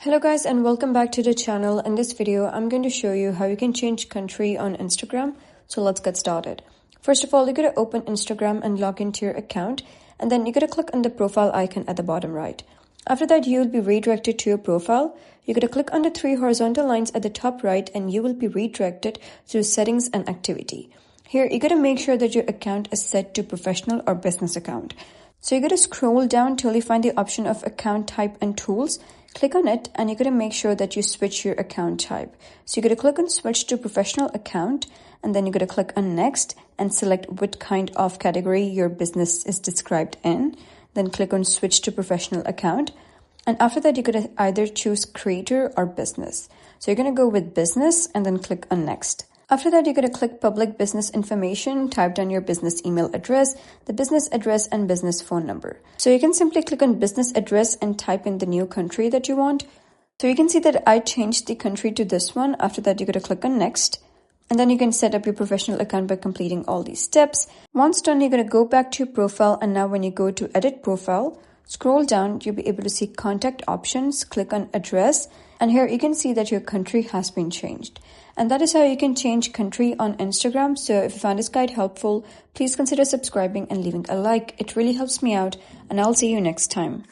Hello guys and welcome back to the channel. In this video, I'm going to show you how you can change country on Instagram. So let's get started. First of all, you're going to open Instagram and log into your account, and then you're going to click on the profile icon at the bottom right. After that, you will be redirected to your profile. You're going to click on the three horizontal lines at the top right and you will be redirected to settings and activity. Here, you're going to make sure that your account is set to professional or business account. So you're going to scroll down till you find the option of account type and tools. Click on it and you're going to make sure that you switch your account type. So you're going to click on switch to professional account, and then you're going to click on next and select what kind of category your business is described in. Then click on switch to professional account. And after that, you're going to either choose creator or business. So you're going to go with business and then click on next. After that, you're going to click public business information, type down your business email address, the business address, and business phone number. So you can simply click on business address and type in the new country that you want. So you can see that I changed the country to this one. After that, you're going to click on next. And then you can set up your professional account by completing all these steps. Once done, you're going to go back to your profile. And now when you go to edit profile, scroll down, you'll be able to see contact options, click on address. And here you can see that your country has been changed. And that is how you can change country on Instagram. So if you found this guide helpful, please consider subscribing and leaving a like. It really helps me out, and I'll see you next time.